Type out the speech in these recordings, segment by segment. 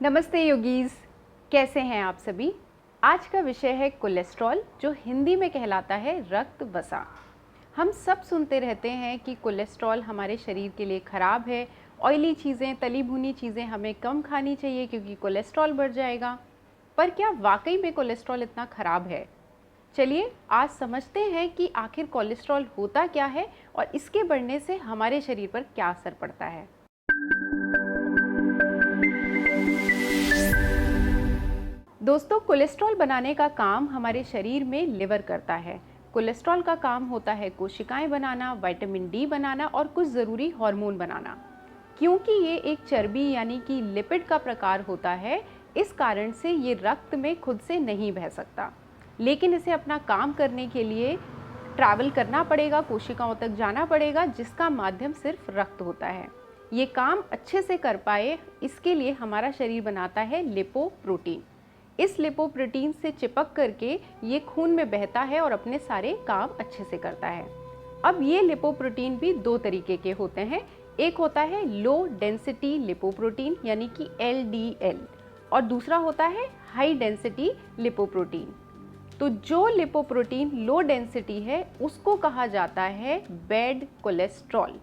नमस्ते योगीज, कैसे हैं आप सभी। आज का विषय है कोलेस्ट्रॉल, जो हिंदी में कहलाता है रक्त वसा। हम सब सुनते रहते हैं कि कोलेस्ट्रॉल हमारे शरीर के लिए ख़राब है, ऑयली चीज़ें, तली भुनी चीज़ें हमें कम खानी चाहिए क्योंकि कोलेस्ट्रॉल बढ़ जाएगा। पर क्या वाकई में कोलेस्ट्रॉल इतना ख़राब है? चलिए आज समझते हैं कि आखिर कोलेस्ट्रॉल होता क्या है और इसके बढ़ने से हमारे शरीर पर क्या असर पड़ता है। दोस्तों, कोलेस्ट्रॉल बनाने का काम हमारे शरीर में लिवर करता है। कोलेस्ट्रॉल का काम होता है कोशिकाएं बनाना, विटामिन डी बनाना और कुछ ज़रूरी हार्मोन बनाना। क्योंकि ये एक चर्बी यानी कि लिपिड का प्रकार होता है, इस कारण से ये रक्त में खुद से नहीं बह सकता, लेकिन इसे अपना काम करने के लिए ट्रैवल करना पड़ेगा, कोशिकाओं तक जाना पड़ेगा, जिसका माध्यम सिर्फ रक्त होता है। ये काम अच्छे से कर पाए, इसके लिए हमारा शरीर बनाता है लिपोप्रोटीन। इस लिपोप्रोटीन से चिपक करके ये खून में बहता है और अपने सारे काम अच्छे से करता है। अब ये लिपोप्रोटीन भी दो तरीके के होते हैं। एक होता है लो डेंसिटी लिपोप्रोटीन यानी कि LDL, और दूसरा होता है हाई डेंसिटी लिपोप्रोटीन। तो जो लिपोप्रोटीन लो डेंसिटी है उसको कहा जाता है बैड कोलेस्ट्रॉल।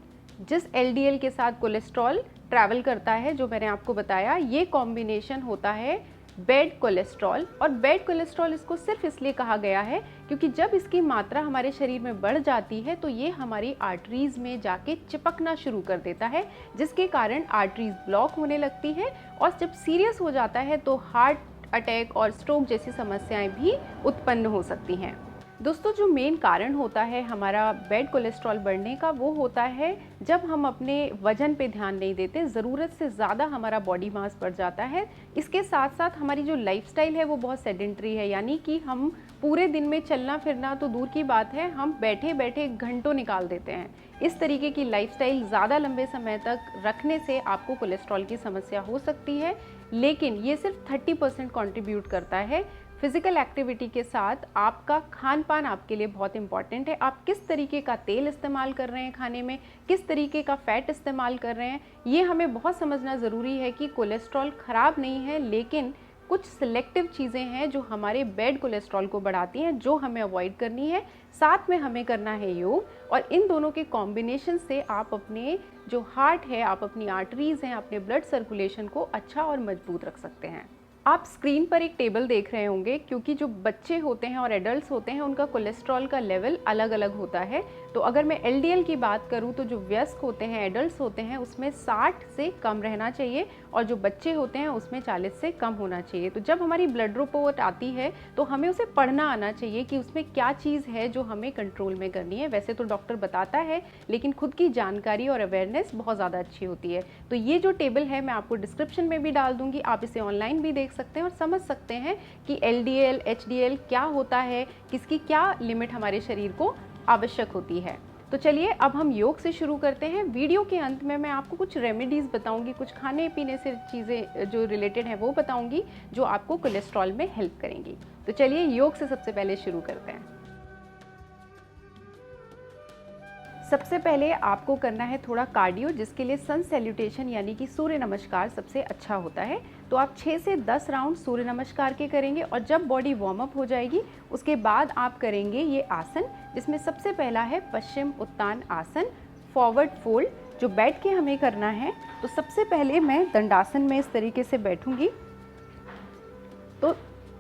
जिस LDL के साथ कोलेस्ट्रॉल ट्रैवल करता है, जो मैंने आपको बताया, ये कॉम्बिनेशन होता है बैड कोलेस्ट्रॉल। और बैड कोलेस्ट्रॉल इसको सिर्फ इसलिए कहा गया है क्योंकि जब इसकी मात्रा हमारे शरीर में बढ़ जाती है तो ये हमारी आर्टरीज में जाके चिपकना शुरू कर देता है, जिसके कारण आर्टरीज ब्लॉक होने लगती है और जब सीरियस हो जाता है तो हार्ट अटैक और स्ट्रोक जैसी समस्याएं भी उत्पन्न हो सकती हैं। दोस्तों, जो मेन कारण होता है हमारा बैड कोलेस्ट्रॉल बढ़ने का, वो होता है जब हम अपने वजन पे ध्यान नहीं देते, ज़रूरत से ज़्यादा हमारा बॉडी मास बढ़ जाता है। इसके साथ साथ हमारी जो लाइफस्टाइल है वो बहुत सेडेंटरी है, यानी कि हम पूरे दिन में चलना फिरना तो दूर की बात है, हम बैठे बैठे घंटों निकाल देते हैं। इस तरीके की लाइफस्टाइल ज़्यादा लंबे समय तक रखने से आपको कोलेस्ट्रॉल की समस्या हो सकती है, लेकिन ये सिर्फ 30% कॉन्ट्रीब्यूट करता है। फिजिकल एक्टिविटी के साथ आपका खान पान आपके लिए बहुत इंपॉर्टेंट है। आप किस तरीके का तेल इस्तेमाल कर रहे हैं खाने में, किस तरीके का फैट इस्तेमाल कर रहे हैं, ये हमें बहुत समझना ज़रूरी है कि कोलेस्ट्रॉल ख़राब नहीं है, लेकिन कुछ सिलेक्टिव चीज़ें हैं जो हमारे बैड कोलेस्ट्रॉल को बढ़ाती हैं, जो हमें अवॉइड करनी है। साथ में हमें करना है योग, और इन दोनों के कॉम्बिनेशन से आप अपने जो हार्ट है, आप अपनी आर्टरीज़ हैं, अपने ब्लड सर्कुलेशन को अच्छा और मजबूत रख सकते हैं। आप स्क्रीन पर एक टेबल देख रहे होंगे, क्योंकि जो बच्चे होते हैं और एडल्ट्स होते हैं उनका कोलेस्ट्रॉल का लेवल अलग अलग होता है। तो अगर मैं LDL की बात करूं तो जो वयस्क होते हैं, एडल्ट्स होते हैं, उसमें 60 से कम रहना चाहिए, और जो बच्चे होते हैं उसमें 40 से कम होना चाहिए। तो जब हमारी ब्लड रिपोर्ट आती है तो हमें उसे पढ़ना आना चाहिए कि उसमें क्या चीज़ है जो हमें कंट्रोल में करनी है। वैसे तो डॉक्टर बताता है, लेकिन खुद की जानकारी और अवेयरनेस बहुत ज़्यादा अच्छी होती है। तो ये जो टेबल है मैं आपको डिस्क्रिप्शन में भी डाल दूँगी, आप इसे ऑनलाइन भी देख सकते हैं और समझ सकते हैं कि LDL HDL क्या होता है, किसकी क्या लिमिट हमारे शरीर को आवश्यक होती है। तो चलिए अब हम योग से शुरू करते हैं। वीडियो के अंत में मैं आपको कुछ रेमेडीज़ बताऊंगी, कुछ खाने पीने से चीज़ें जो रिलेटेड हैं वो बताऊंगी, जो आपको कोलेस्ट्रॉल में हेल्प करेंगी। तो चलिए योग से सबसे पहले शुरू करते हैं। सबसे पहले आपको करना है थोड़ा कार्डियो, जिसके लिए सन सैल्यूटेशन यानी कि सूर्य नमस्कार सबसे अच्छा होता है। तो आप 6 से 10 राउंड सूर्य नमस्कार के करेंगे, और जब बॉडी वार्म अप हो जाएगी उसके बाद आप करेंगे ये आसन, जिसमें सबसे पहला है पश्चिम उत्तान आसन, फॉरवर्ड फोल्ड, जो बैठ के हमें करना है। तो सबसे पहले मैं दंडासन में इस तरीके से बैठूंगी। तो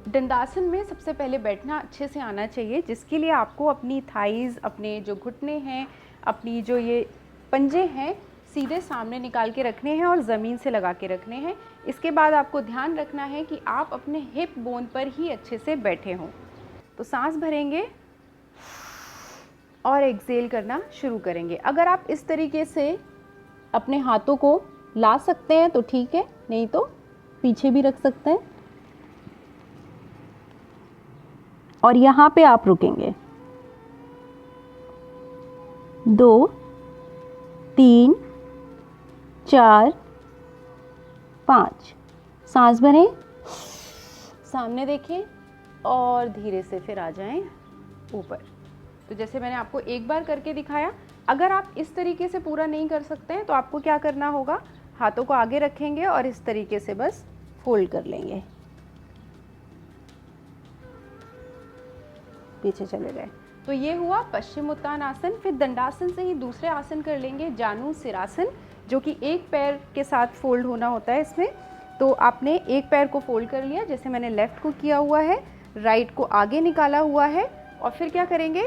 दंडासन में सबसे पहले बैठना अच्छे से आना चाहिए, जिसके लिए आपको अपनी थाइज़, अपने जो घुटने हैं, अपनी जो ये पंजे हैं, सीधे सामने निकाल के रखने हैं और ज़मीन से लगा के रखने हैं। इसके बाद आपको ध्यान रखना है कि आप अपने हिप बोन पर ही अच्छे से बैठे हों। तो सांस भरेंगे और एक्सेल करना शुरू करेंगे। अगर आप इस तरीके से अपने हाथों को ला सकते हैं तो ठीक है, नहीं तो पीछे भी रख सकते हैं, और यहाँ पे आप रुकेंगे। 2 3 4 5। सांस भरें, सामने देखें और धीरे से फिर आ जाएं ऊपर। तो जैसे मैंने आपको एक बार करके दिखाया, अगर आप इस तरीके से पूरा नहीं कर सकते हैं तो आपको क्या करना होगा, हाथों को आगे रखेंगे और इस तरीके से बस फोल्ड कर लेंगे, पीछे चले गए। तो ये हुआ पश्चिमोत्तानासन। फिर दंडासन से ही दूसरे आसन कर लेंगे, जानु सिरासन, जो कि एक पैर के साथ फोल्ड होना होता है इसमें। तो आपने एक पैर को फोल्ड कर लिया, जैसे मैंने लेफ्ट को किया हुआ है, राइट को आगे निकाला हुआ है, और फिर क्या करेंगे,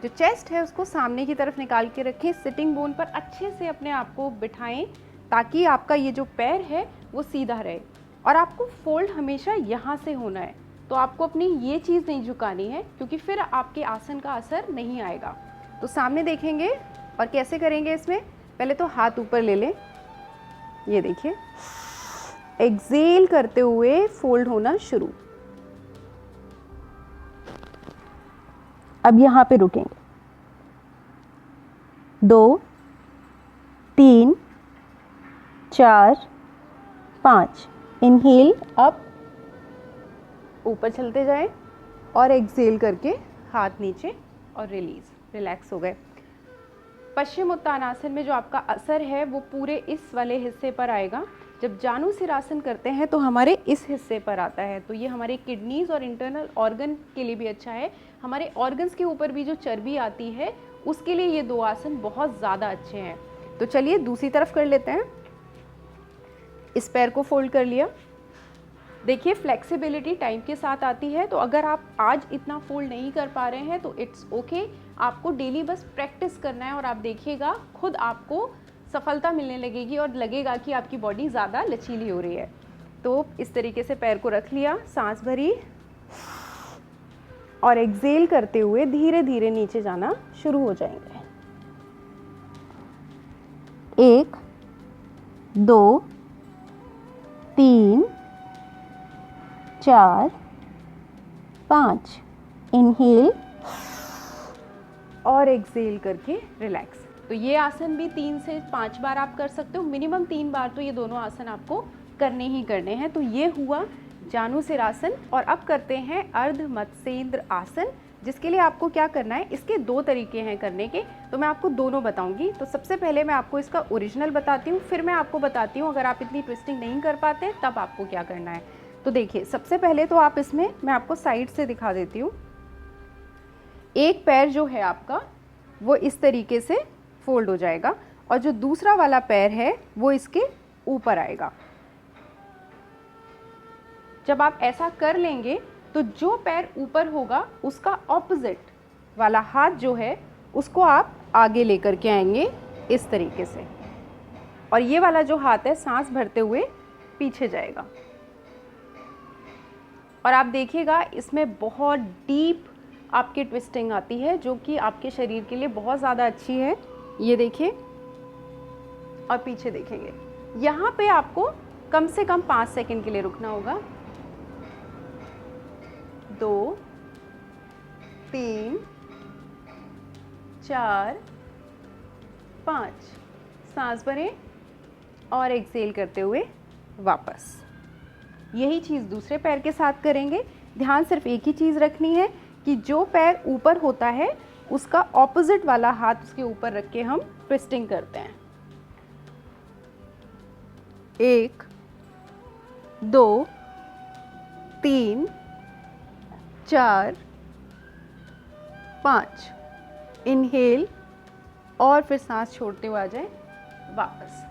जो चेस्ट है उसको सामने की तरफ निकाल के रखें, सिटिंग बोन पर अच्छे से अपने आप को बिठाएं ताकि आपका ये जो पैर है वो सीधा रहे। और आपको फोल्ड हमेशा यहाँ से होना है, तो आपको अपनी ये चीज़ नहीं झुकानी है, क्योंकि फिर आपके आसन का असर नहीं आएगा। तो सामने देखेंगे और कैसे करेंगे इसमें, पहले तो हाथ ऊपर ले लें, ये देखिए, एक्सेल करते हुए फोल्ड होना शुरू। अब यहाँ पे रुकेंगे, 2 3 4 5, इनहेल अप, ऊपर चलते जाएं और एक्सेल करके हाथ नीचे और रिलैक्स हो गए। पश्चिमोत्तानासन में जो आपका असर है वो पूरे इस वाले हिस्से पर आएगा। जब जानु सिरासन करते हैं तो हमारे इस हिस्से पर आता है, तो ये हमारे किडनीज और इंटरनल ऑर्गन के लिए भी अच्छा है। हमारे ऑर्गन्स के ऊपर भी जो चर्बी आती है उसके लिए ये 2 आसन बहुत ज़्यादा अच्छे हैं। तो चलिए दूसरी तरफ कर लेते हैं। इस पैर को फोल्ड कर लिया, देखिए फ्लेक्सिबिलिटी टाइम के साथ आती है, तो अगर आप आज इतना फोल्ड नहीं कर पा रहे हैं तो इट्स ओके, आपको डेली बस प्रैक्टिस करना है और आप देखिएगा खुद आपको सफलता मिलने लगेगी और लगेगा कि आपकी बॉडी ज़्यादा लचीली हो रही है। तो इस तरीके से पैर को रख लिया, सांस भरी और एक्सेल करते हुए धीरे धीरे नीचे जाना शुरू हो जाएंगे। 1 2 3 4 5, इनहेल और एक्सेल करके रिलैक्स। तो ये आसन भी 3 से 5 बार आप कर सकते हो, मिनिमम 3 बार तो ये दोनों आसन आपको करने ही करने हैं। तो ये हुआ जानु सिरासन। और अब करते हैं अर्ध मत्स्येंद्र आसन, जिसके लिए आपको क्या करना है, इसके 2 तरीके हैं करने के, तो मैं आपको दोनों बताऊंगी। तो सबसे पहले मैं आपको इसका ओरिजिनल बताती हूँ, फिर मैं आपको बताती हूँ अगर आप इतनी ट्विस्टिंग नहीं कर पाते तब आपको क्या करना है। तो देखिए, सबसे पहले तो आप इसमें, मैं आपको साइड से दिखा देती हूँ, एक पैर जो है आपका वो इस तरीके से फोल्ड हो जाएगा और जो दूसरा वाला पैर है वो इसके ऊपर आएगा। जब आप ऐसा कर लेंगे तो जो पैर ऊपर होगा उसका ऑपोजिट वाला हाथ जो है उसको आप आगे लेकर के आएंगे इस तरीके से, और ये वाला जो हाथ है सांस भरते हुए पीछे जाएगा। और आप देखिएगा इसमें बहुत डीप आपकी ट्विस्टिंग आती है जो कि आपके शरीर के लिए बहुत ज़्यादा अच्छी है। ये देखिए, और पीछे देखेंगे, यहाँ पे आपको कम से कम 5 सेकंड के लिए रुकना होगा। 2 3 4 5, सांस भरें और एक्सेल करते हुए वापस। यही चीज़ दूसरे पैर के साथ करेंगे। ध्यान सिर्फ एक ही चीज़ रखनी है कि जो पैर ऊपर होता है उसका ऑपोजिट वाला हाथ उसके ऊपर रख के हम ट्विस्टिंग करते हैं। 1 2 3 4 5, इनहेल और फिर सांस छोड़ते हुए आ जाए वापस।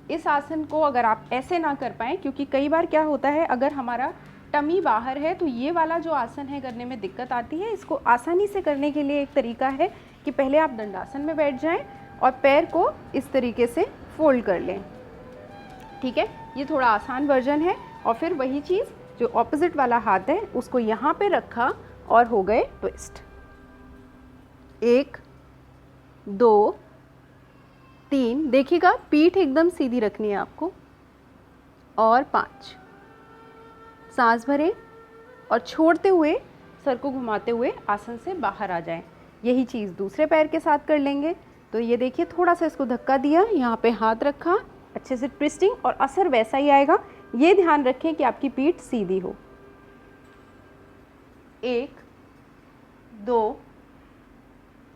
इस आसन को अगर आप ऐसे ना कर पाएँ, क्योंकि कई बार क्या होता है अगर हमारा टमी बाहर है तो ये वाला जो आसन है करने में दिक्कत आती है। इसको आसानी से करने के लिए एक तरीका है कि पहले आप दंडासन में बैठ जाएं और पैर को इस तरीके से फोल्ड कर लें। ठीक है, ये थोड़ा आसान वर्जन है। और फिर वही चीज़ जो ऑपोजिट वाला हाथ है उसको यहाँ पे रखा और हो गए ट्विस्ट। 1 2 3, देखिएगा पीठ एकदम सीधी रखनी है आपको, और 5, सांस भरें और छोड़ते हुए सर को घुमाते हुए आसन से बाहर आ जाएं। यही चीज़ दूसरे पैर के साथ कर लेंगे। तो ये देखिए, थोड़ा सा इसको धक्का दिया, यहाँ पे हाथ रखा, अच्छे से ट्विस्टिंग, और असर वैसा ही आएगा। ये ध्यान रखें कि आपकी पीठ सीधी हो। 1 2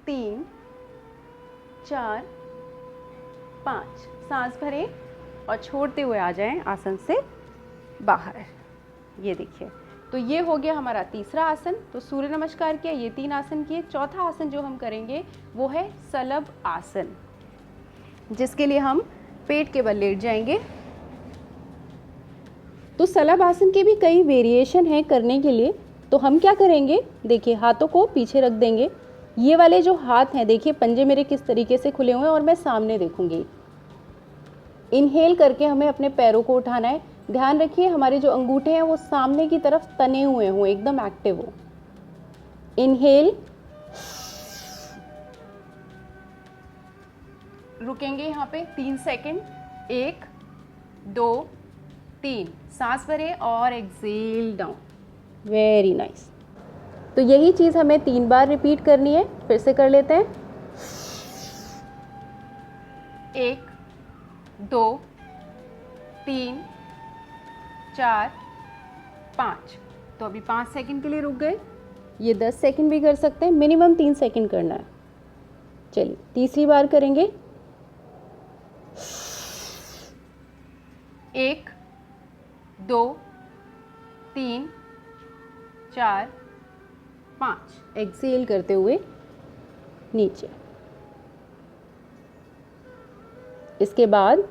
3 4 5, सांस भरें और छोड़ते हुए आ जाएं आसन से बाहर। ये देखिए, तो ये हो गया हमारा तीसरा आसन। तो सूर्य नमस्कार किया, ये 3 आसन किए। चौथा आसन जो हम करेंगे वो है सलभ आसन, जिसके लिए हम पेट के बल लेट जाएंगे। तो सलभ आसन के भी कई वेरिएशन हैं करने के लिए। तो हम क्या करेंगे, देखिए हाथों को पीछे रख देंगे। ये वाले जो हाथ हैं, देखिए पंजे मेरे किस तरीके से खुले हुए हैं और मैं सामने देखूंगी। इनहेल करके हमें अपने पैरों को उठाना है। ध्यान रखिए हमारे जो अंगूठे हैं वो सामने की तरफ तने हुए हों, एकदम एक्टिव हो। इनहेल, रुकेंगे यहाँ पे 3 सेकेंड। 1 2 3, सांस भरें और एक्सेल डाउन। Very nice. तो यही चीज़ हमें 3 बार रिपीट करनी है। फिर से कर लेते हैं। 1 2 3 4 5। तो अभी 5 सेकंड के लिए रुक गए। ये 10 सेकंड भी कर सकते हैं, मिनिमम 3 सेकंड करना है। चलिए तीसरी बार करेंगे। 1 2 3 4 5। एक्सेल करते हुए नीचे। इसके बाद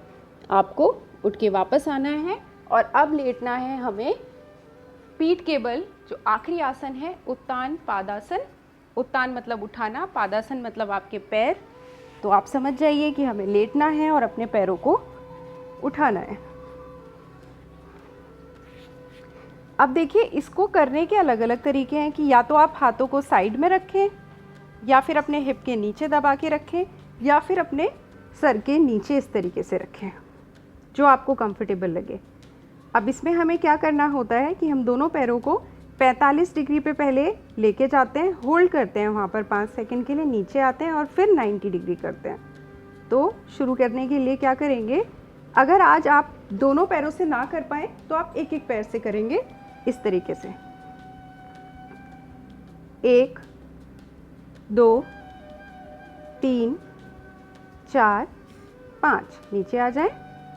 आपको उठ के वापस आना है और अब लेटना है हमें पीठ के बल। जो आखिरी आसन है उत्तान पादासन। उत्तान मतलब उठाना, पादासन मतलब आपके पैर। तो आप समझ जाइए कि हमें लेटना है और अपने पैरों को उठाना है। अब देखिए, इसको करने के अलग अलग तरीके हैं कि या तो आप हाथों को साइड में रखें, या फिर अपने हिप के नीचे दबा के रखें, या फिर अपने सर के नीचे इस तरीके से रखें, जो आपको कंफर्टेबल लगे। अब इसमें हमें क्या करना होता है कि हम दोनों पैरों को 45 डिग्री पे पहले लेके जाते हैं, होल्ड करते हैं वहाँ पर 5 सेकंड के लिए, नीचे आते हैं और फिर 90 डिग्री करते हैं। तो शुरू करने के लिए क्या करेंगे, अगर आज आप दोनों पैरों से ना कर पाए तो आप एक एक पैर से करेंगे इस तरीके से। 1 2 3 4 5। नीचे आ जाएं,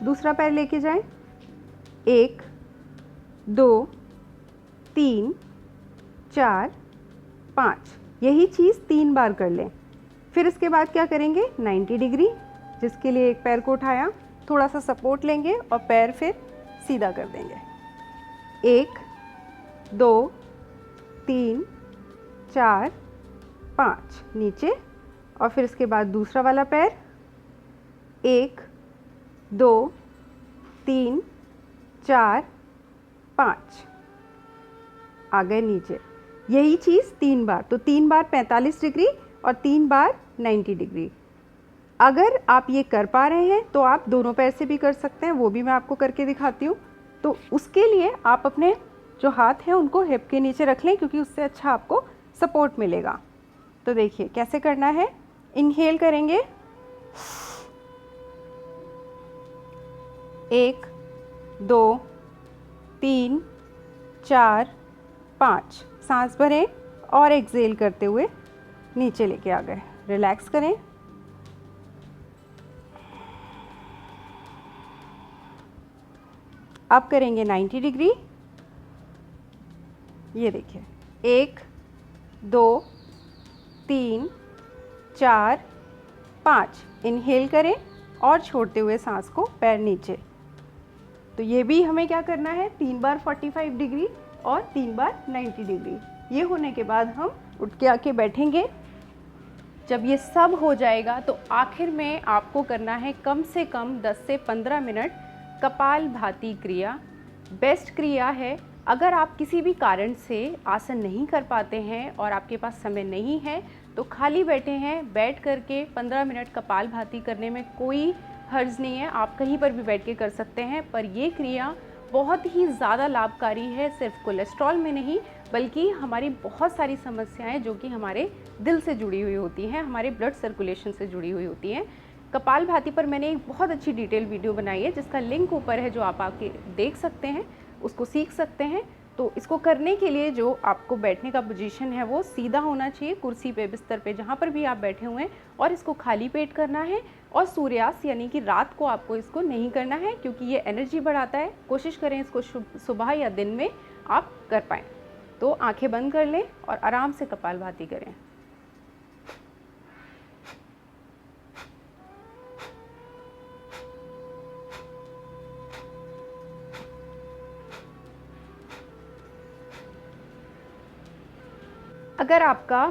दूसरा पैर लेके जाएं। 1 2 3 4 5। यही चीज़ 3 बार कर लें। फिर इसके बाद क्या करेंगे, 90 डिग्री, जिसके लिए एक पैर को उठाया, थोड़ा सा सपोर्ट लेंगे और पैर फिर सीधा कर देंगे। 1 2 3 4 5। नीचे, और फिर इसके बाद दूसरा वाला पैर। 1 2 3 4 5। आ गए नीचे। यही चीज़ 3 बार। तो 3 बार 45 डिग्री और 3 बार 90 डिग्री। अगर आप ये कर पा रहे हैं तो आप दोनों पैर से भी कर सकते हैं, वो भी मैं आपको करके दिखाती हूँ। तो उसके लिए आप अपने जो हाथ हैं उनको हिप के नीचे रख लें, क्योंकि उससे अच्छा आपको सपोर्ट मिलेगा। तो देखिए कैसे करना है। इनहेल करेंगे, 1 2 3 4 5। सांस भरें और एक्सेल करते हुए नीचे लेके आ गए। रिलैक्स करें। अब करेंगे 90 डिग्री। ये देखिए, 1 2 3 4 5। इनहेल करें और छोड़ते हुए सांस को पैर नीचे। तो ये भी हमें क्या करना है, 3 बार 45 डिग्री और 3 बार 90 डिग्री। ये होने के बाद हम उठ के आके बैठेंगे। जब ये सब हो जाएगा तो आखिर में आपको करना है कम से कम 10 से 15 मिनट कपालभाति क्रिया। बेस्ट क्रिया है। अगर आप किसी भी कारण से आसन नहीं कर पाते हैं और आपके पास समय नहीं है तो खाली बैठे हैं, बैठ करके 15 मिनट कपालभाति करने में कोई हर्ज नहीं है। आप कहीं पर भी बैठ के कर सकते हैं, पर ये क्रिया बहुत ही ज़्यादा लाभकारी है, सिर्फ कोलेस्ट्रॉल में नहीं बल्कि हमारी बहुत सारी समस्याएं जो कि हमारे दिल से जुड़ी हुई होती हैं, हमारे ब्लड सर्कुलेशन से जुड़ी हुई होती हैं। कपालभाति पर मैंने एक बहुत अच्छी डिटेल वीडियो बनाई है, जिसका लिंक ऊपर है, जो आप आके देख सकते हैं, उसको सीख सकते हैं। तो इसको करने के लिए जो आपको बैठने का पोजीशन है वो सीधा होना चाहिए, कुर्सी पे, बिस्तर पे, जहाँ पर भी आप बैठे हुए हैं, और इसको खाली पेट करना है और सूर्यास्त यानी कि रात को आपको इसको नहीं करना है, क्योंकि ये एनर्जी बढ़ाता है। कोशिश करें इसको सुबह या दिन में आप कर पाएँ। तो आंखें बंद कर लें और आराम से कपालभाति करें। अगर आपका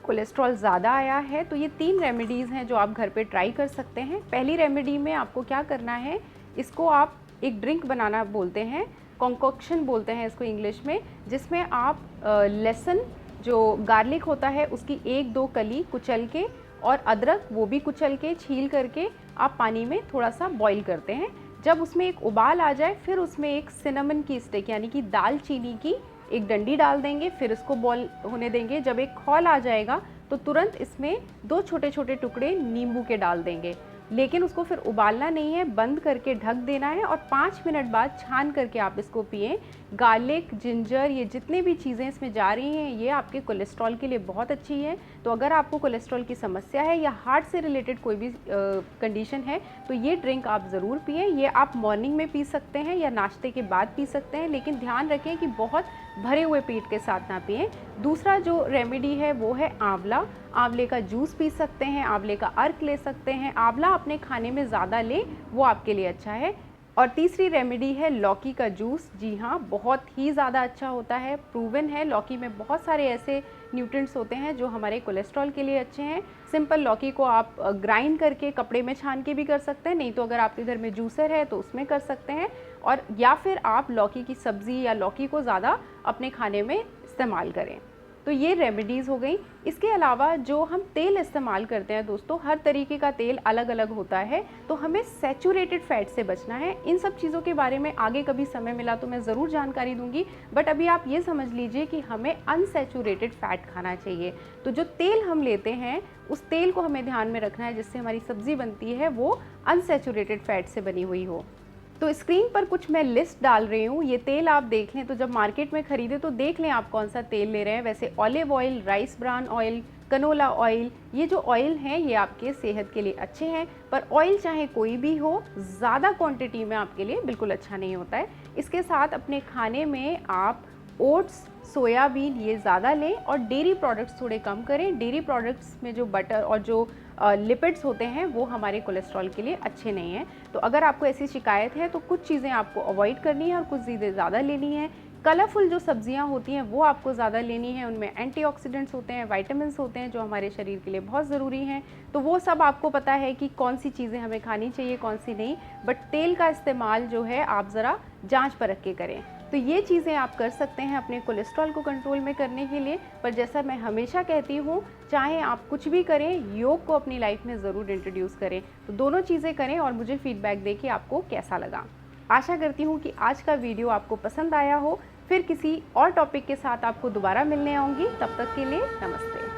कोलेस्ट्रॉल ज़्यादा आया है तो ये 3 रेमेडीज़ हैं जो आप घर पे ट्राई कर सकते हैं। पहली रेमेडी में आपको क्या करना है, इसको आप एक ड्रिंक बनाना बोलते हैं, कॉन्कॉक्शन बोलते हैं इसको इंग्लिश में, जिसमें आप लहसुन जो गार्लिक होता है उसकी 1-2 कली कुचल के और अदरक वो भी कुचल के छील करके आप पानी में थोड़ा सा बॉईल करते हैं। जब उसमें एक उबाल आ जाए फिर उसमें एक सिनेमन की स्टिक यानी कि दालचीनी की एक डंडी डाल देंगे, फिर इसको बॉईल होने देंगे। जब एक खौल आ जाएगा तो तुरंत इसमें 2 छोटे छोटे टुकड़े नींबू के डाल देंगे, लेकिन उसको फिर उबालना नहीं है, बंद करके ढक देना है और 5 मिनट बाद छान करके आप इसको पिएं। गार्लिक, जिंजर, ये जितने भी चीज़ें इसमें जा रही हैं ये आपके कोलेस्ट्रॉल के लिए बहुत अच्छी है। तो अगर आपको कोलेस्ट्रॉल की समस्या है या हार्ट से रिलेटेड कोई भी कंडीशन है तो ये ड्रिंक आप ज़रूर पिएं। ये आप मॉर्निंग में पी सकते हैं या नाश्ते के बाद पी सकते हैं, लेकिन ध्यान रखें कि बहुत भरे हुए पेट के साथ ना पिएं। दूसरा जो रेमेडी है वो है आंवला। आंवले का जूस पी सकते हैं, आंवले का अर्क ले सकते हैं। आंवला अपने खाने में ज़्यादा लें, वो आपके लिए अच्छा है। और तीसरी रेमेडी है लौकी का जूस। जी हाँ, बहुत ही ज़्यादा अच्छा होता है, प्रूवन है। लौकी में बहुत सारे ऐसे न्यूट्रिएंट्स होते हैं जो हमारे कोलेस्ट्रॉल के लिए अच्छे हैं। सिंपल लौकी को आप ग्राइंड करके कपड़े में छान के भी कर सकते हैं, नहीं तो अगर आपके घर में जूसर है तो उसमें कर सकते हैं, और या फिर आप लौकी की सब्ज़ी या लौकी को ज़्यादा अपने खाने में इस्तेमाल करें। तो ये रेमेडीज़ हो गई। इसके अलावा जो हम तेल इस्तेमाल करते हैं दोस्तों, हर तरीके का तेल अलग अलग होता है, तो हमें सैचुरेटेड फैट से बचना है। इन सब चीज़ों के बारे में आगे कभी समय मिला तो मैं ज़रूर जानकारी दूंगी, बट अभी आप ये समझ लीजिए कि हमें अनसैचुरेटेड फैट खाना चाहिए। तो जो तेल हम लेते हैं उस तेल को हमें ध्यान में रखना है, जिससे हमारी सब्ज़ी बनती है वो अनसैचुरेटेड फैट से बनी हुई हो। तो स्क्रीन पर कुछ मैं लिस्ट डाल रही हूँ, ये तेल आप देख लें। तो जब मार्केट में ख़रीदे तो देख लें आप कौन सा तेल ले रहे हैं। वैसे olive oil, rice bran oil, canola oil, ये जो ऑयल हैं ये आपके सेहत के लिए अच्छे हैं, पर ऑयल चाहे कोई भी हो, ज़्यादा क्वांटिटी में आपके लिए बिल्कुल अच्छा नहीं होता है। इसके साथ अपने खाने में आप ओट्स, सोयाबीन ये ज़्यादा लें और डेयरी प्रोडक्ट्स थोड़े कम करें। डेयरी प्रोडक्ट्स में जो बटर और जो लिपिड्स होते हैं वो हमारे कोलेस्ट्रॉल के लिए अच्छे नहीं हैं। तो अगर आपको ऐसी शिकायत है तो कुछ चीज़ें आपको अवॉइड करनी है और कुछ चीज़ें ज़्यादा लेनी है। कलरफुल जो सब्जियां होती हैं वो आपको ज़्यादा लेनी है, उनमें एंटीऑक्सीडेंट्स होते हैं, विटामिन्स होते हैं जो हमारे शरीर के लिए बहुत ज़रूरी हैं। तो वो सब आपको पता है कि कौन सी चीज़ें हमें खानी चाहिए, कौन सी नहीं। बट तेल का इस्तेमाल जो है आप ज़रा जांच परख के करें। तो ये चीज़ें आप कर सकते हैं अपने कोलेस्ट्रॉल को कंट्रोल में करने के लिए। पर जैसा मैं हमेशा कहती हूँ, चाहे आप कुछ भी करें, योग को अपनी लाइफ में ज़रूर इंट्रोड्यूस करें। तो दोनों चीज़ें करें और मुझे फीडबैक दें कि आपको कैसा लगा। आशा करती हूँ कि आज का वीडियो आपको पसंद आया हो। फिर किसी और टॉपिक के साथ आपको दोबारा मिलने आऊँगी, तब तक के लिए नमस्ते।